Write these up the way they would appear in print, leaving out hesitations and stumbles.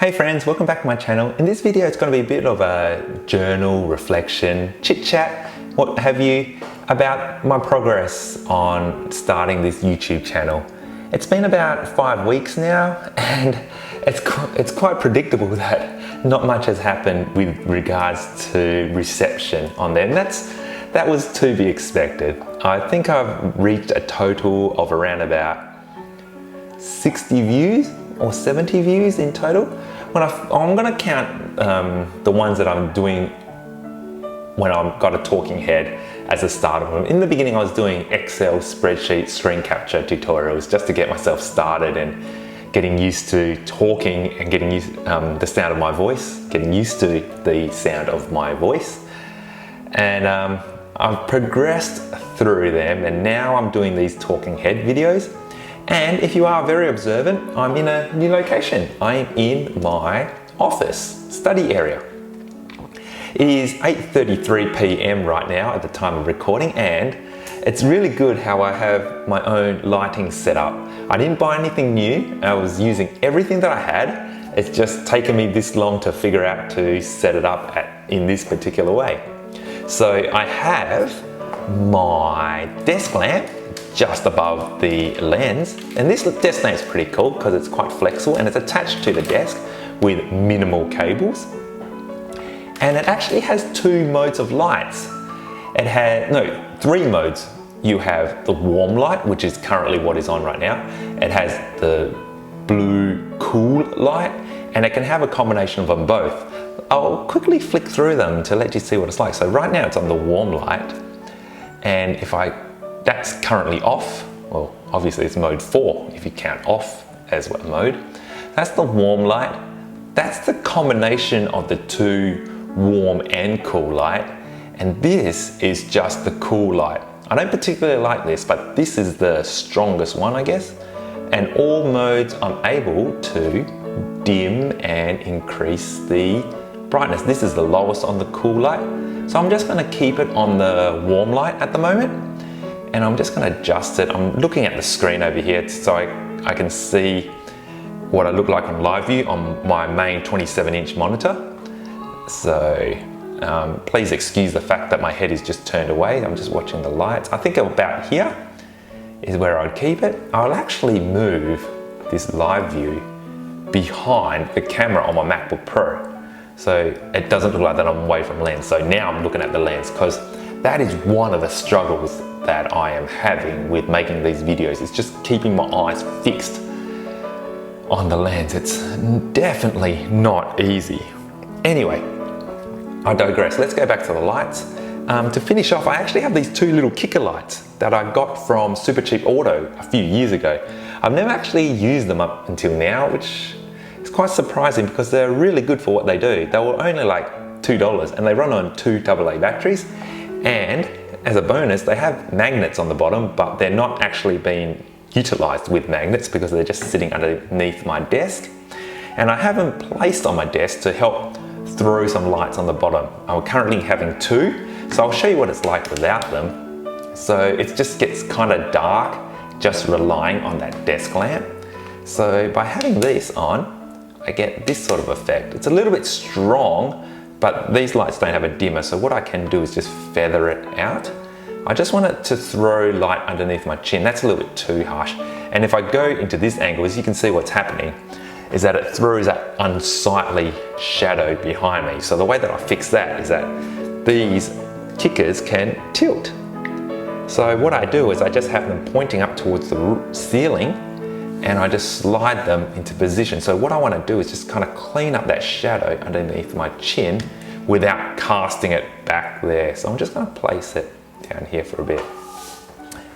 Hey friends, welcome back to my channel. In this video it's going to be a bit of a journal, reflection, chit chat, what have you, about my progress on starting this YouTube channel. It's been about 5 weeks now and it's quite predictable that not much has happened with regards to reception on there, and that was to be expected. I think I've reached a total of around about 60 views or 70 views in total. I'm going to count the ones that I'm doing when I've got a talking head as a start of them. In the beginning I was doing Excel spreadsheet screen capture tutorials just to get myself started and getting used to talking and getting used the sound of my voice, getting used to the sound of my voice. And I've progressed through them, and now I'm doing these talking head videos. And if you are very observant, I'm in a new location. I am in my office, study area. It is 8:33 p.m. right now at the time of recording, and it's really good how I have my own lighting set up. I didn't buy anything new. I was using everything that I had. It's just taken me this long to figure out to set it up in this particular way. So I have my desk lamp just above the lens, and this desk lamp is pretty cool because it's quite flexible and it's attached to the desk with minimal cables, and it actually has 2 modes of lights. It has 3 modes. You have the warm light, which is currently what is on right now. It has the blue cool light, and it can have a combination of them both. I'll quickly flick through them to let you see what it's like. So right now it's on the warm light, and that's currently off. Well, obviously it's mode 4 if you count off as a mode. That's the warm light. That's the combination of the 2 warm and cool light. And this is just the cool light. I don't particularly like this, but this is the strongest one, I guess. And all modes I'm able to dim and increase the brightness. This is the lowest on the cool light. So I'm just gonna keep it on the warm light at the moment. And I'm just going to adjust it. I'm looking at the screen over here so I can see what I look like on live view on my main 27-inch monitor. So please excuse the fact that my head is just turned away. I'm just watching the lights. I think about here is where I'd keep it. I'll actually move this live view behind the camera on my MacBook Pro, so it doesn't look like that I'm away from lens. So now I'm looking at the lens, because that is one of the struggles that I am having with making these videos. It's just keeping my eyes fixed on the lens. It's definitely not easy. Anyway, I digress. Let's go back to the lights. To finish off, I actually have these 2 little kicker lights that I got from Supercheap Auto a few years ago. I've never actually used them up until now, which is quite surprising because they're really good for what they do. They were only like $2 and they run on 2 AA batteries. And as a bonus, they have magnets on the bottom, but they're not actually being utilized with magnets because they're just sitting underneath my desk. And I have them placed on my desk to help throw some lights on the bottom. I'm currently having 2, so I'll show you what it's like without them. So it just gets kind of dark just relying on that desk lamp. So by having this on, I get this sort of effect. It's a little bit strong, but these lights don't have a dimmer, so what I can do is just feather it out. I just want it to throw light underneath my chin. That's a little bit too harsh. And if I go into this angle, as you can see, what's happening is that it throws that unsightly shadow behind me. So the way that I fix that is that these kickers can tilt. So what I do is I just have them pointing up towards the ceiling, and I just slide them into position. So what I want to do is just kind of clean up that shadow underneath my chin without casting it back there. So I'm just going to place it down here for a bit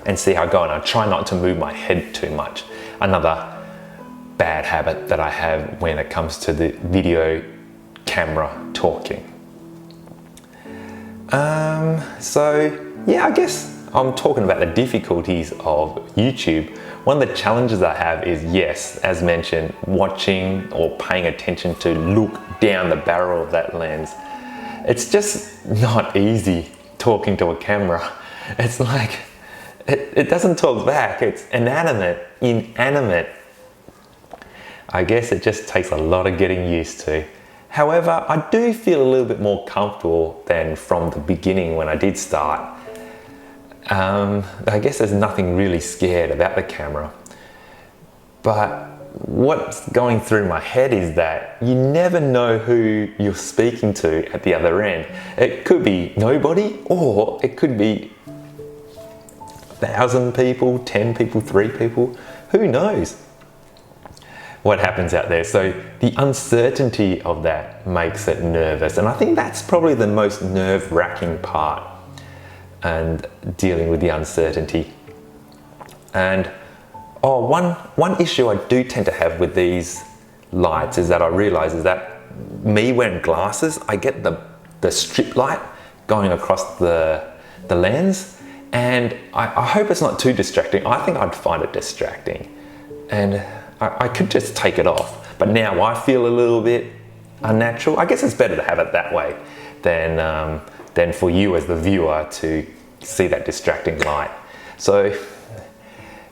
and see how I go. And I try not to move my head too much. Another bad habit that I have when it comes to the video camera talking. So yeah, I guess I'm talking about the difficulties of YouTube. One of the challenges I have is, yes, as mentioned, watching or paying attention to look down the barrel of that lens. It's just not easy talking to a camera. It's like, it doesn't talk back. It's inanimate. I guess it just takes a lot of getting used to. However, I do feel a little bit more comfortable than from the beginning when I did start. I guess there's nothing really scared about the camera. But what's going through my head is that you never know who you're speaking to at the other end. It could be nobody, or it could be 1,000 people, 10 people, 3 people, who knows what happens out there. So the uncertainty of that makes it nervous, and I think that's probably the most nerve-wracking part, and dealing with the uncertainty. And one issue I do tend to have with these lights is that I realize is that me wearing glasses, I get the strip light going across the lens, and I hope it's not too distracting. I think I'd find it distracting, and I could just take it off. But now I feel a little bit unnatural. I guess it's better to have it that way than for you as the viewer to see that distracting light. So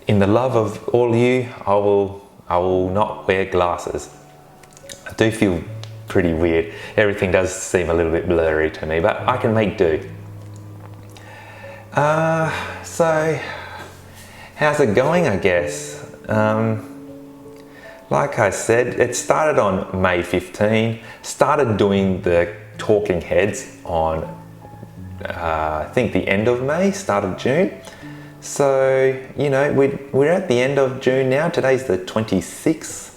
in the love of all you, I will not wear glasses. I do feel pretty weird. Everything does seem a little bit blurry to me, but I can make do. So how's it going, I guess? Like I said, it started on May 15, started doing the talking heads on I think the end of May, start of June. So, you know, we're at the end of June now. Today's the 26th.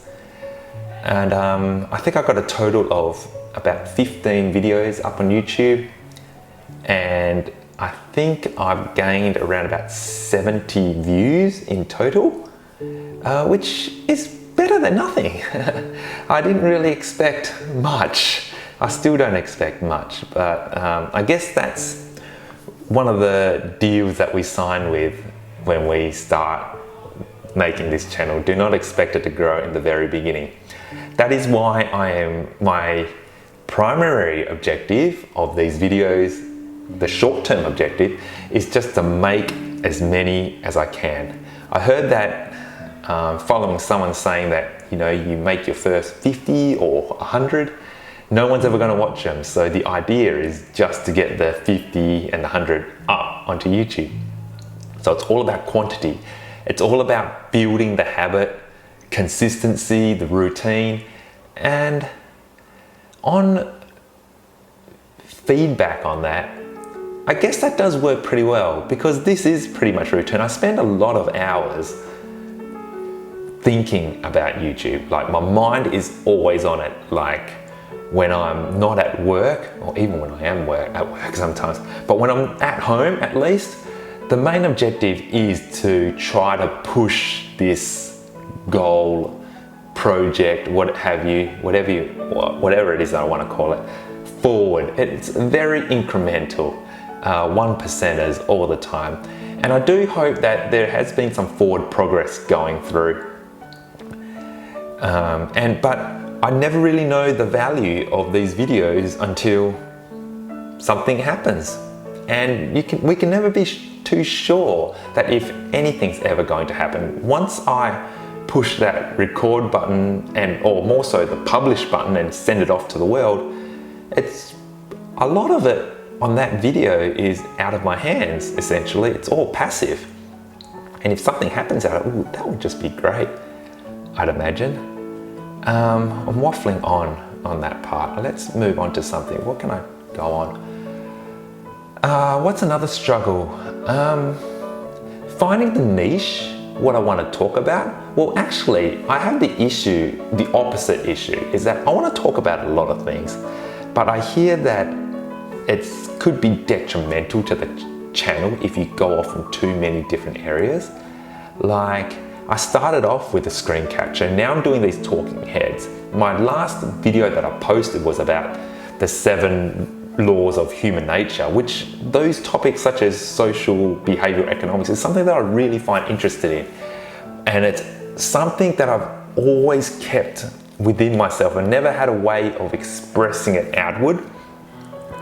And I think I got a total of about 15 videos up on YouTube. And I think I've gained around about 70 views in total, which is better than nothing. I didn't really expect much. I still don't expect much, but I guess that's one of the deals that we sign with when we start making this channel. Do not expect it to grow in the very beginning. That is why my primary objective of these videos, the short-term objective, is just to make as many as I can. I heard that following someone saying that, you know, you make your first 50 or 100, no one's ever going to watch them. So the idea is just to get the 50 and the 100 up onto YouTube. So it's all about quantity. It's all about building the habit, consistency, the routine, and on feedback on that, I guess that does work pretty well, because this is pretty much routine. I spend a lot of hours thinking about YouTube. Like, my mind is always on it. Like, when I'm not at work, or even when I am at work sometimes, but when I'm at home at least, the main objective is to try to push this goal, project, whatever it is that I want to call it, forward. It's very incremental, 1%ers all the time. And I do hope that there has been some forward progress going through. But I never really know the value of these videos until something happens. And we can never be too sure that if anything's ever going to happen. Once I push that record button, or more so the publish button, and send it off to the world, it's a lot of it on that video is out of my hands, essentially. It's all passive. And if something happens out of it, that would just be great, I'd imagine. I'm waffling on that part. Let's move on to something. What can I go on? What's another struggle? Finding the niche, what I want to talk about. Well, actually, I have the opposite issue, is that I want to talk about a lot of things, but I hear that it could be detrimental to the channel if you go off in too many different areas. Like, I started off with a screen capture, and now I'm doing these talking heads. My last video that I posted was about the 7 laws of human nature, which those topics such as social behavioral economics is something that I really find interested in. And it's something that I've always kept within myself and never had a way of expressing it outward.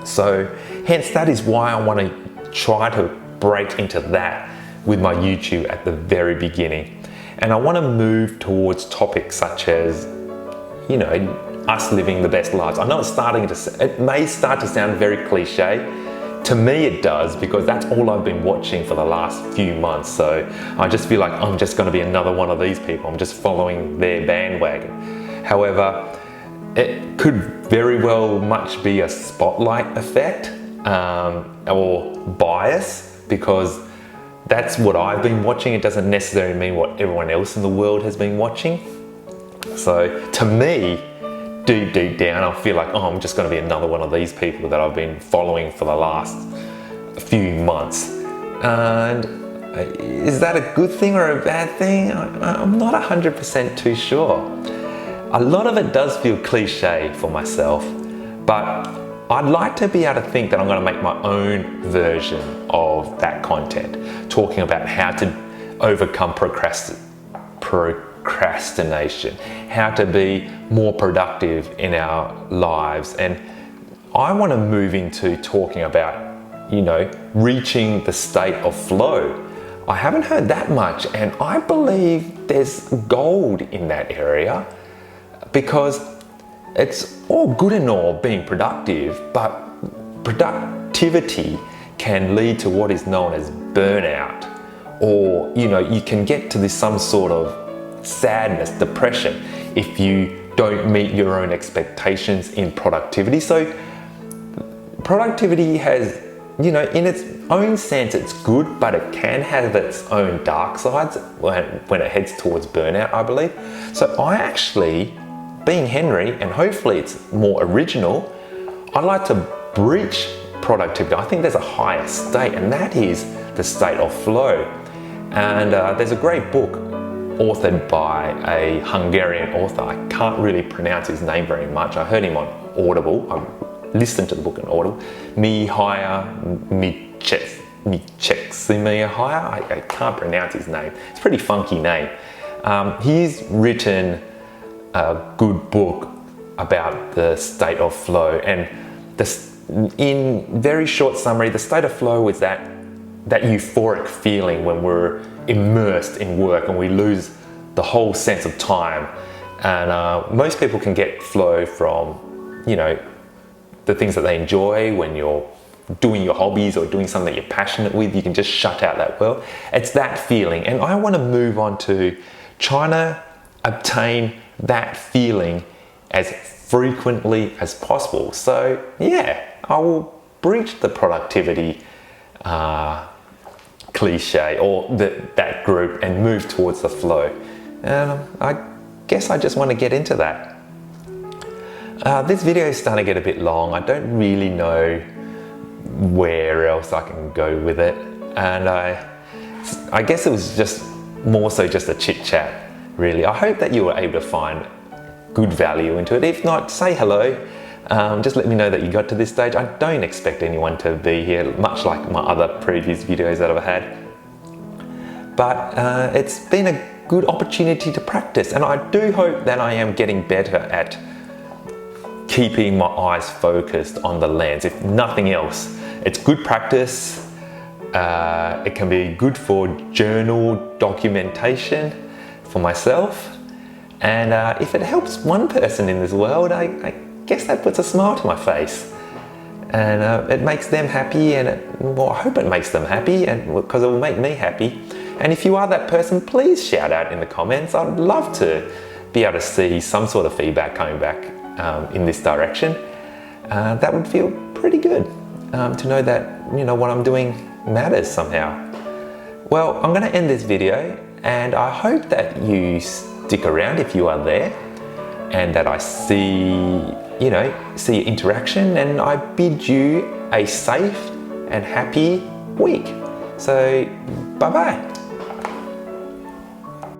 So hence that is why I want to try to break into that with my YouTube at the very beginning. And I want to move towards topics such as, you know, us living the best lives. I know it may start to sound very cliche. To me it does, because that's all I've been watching for the last few months. So I just feel like I'm just going to be another one of these people. I'm just following their bandwagon. However, it could very well much be a spotlight effect or bias, because that's what I've been watching. It doesn't necessarily mean what everyone else in the world has been watching. So to me, deep down, I feel like, I'm just going to be another one of these people that I've been following for the last few months. And is that a good thing or a bad thing? I'm not 100% too sure. A lot of it does feel cliche for myself, but I'd like to be able to think that I'm going to make my own version of that content, talking about how to overcome procrastination, how to be more productive in our lives. And I want to move into talking about, you know, reaching the state of flow. I haven't heard that much, and I believe there's gold in that area, because it's all good and all being productive, but productivity can lead to what is known as burnout, or, you know, you can get to some sort of sadness, depression, if you don't meet your own expectations in productivity. So productivity has, you know, in its own sense it's good, but it can have its own dark sides when it heads towards burnout, I believe. So I actually, being Henry, and hopefully it's more original, I'd like to breach productivity. I think there's a higher state, and that is the state of flow. And there's a great book authored by a Hungarian author. I can't really pronounce his name very much. I heard him on Audible. I listened to the book on Audible. Mihaly Csikszentmihalyi. I can't pronounce his name. It's a pretty funky name. He's written a good book about the state of flow, and in very short summary, the state of flow is that euphoric feeling when we're immersed in work and we lose the whole sense of time. And most people can get flow from, you know, the things that they enjoy. When you're doing your hobbies or doing something that you're passionate with, you can just shut out that world. It's that feeling, and I want to move on to trying to obtain that feeling as frequently as possible. So yeah, I will breach the productivity cliche, or that group, and move towards the flow. And I guess I just want to get into that. This video is starting to get a bit long. I don't really know where else I can go with it, and I guess it was just more so just a chit chat, really. I hope that you were able to find good value into it. If not, say hello. Just let me know that you got to this stage. I don't expect anyone to be here, much like my other previous videos that I've had. But it's been a good opportunity to practice, and I do hope that I am getting better at keeping my eyes focused on the lens. If nothing else, it's good practice. It can be good for journal documentation for myself. And if it helps one person in this world, I guess that puts a smile to my face. And it makes them happy, and well, I hope it makes them happy, and because it will make me happy. And if you are that person, please shout out in the comments. I'd love to be able to see some sort of feedback coming back in this direction. That would feel pretty good to know that, you know, what I'm doing matters somehow. Well, I'm going to end this video, and I hope that you stick around if you are there, and that I see your interaction, and I bid you a safe and happy week. So, bye-bye.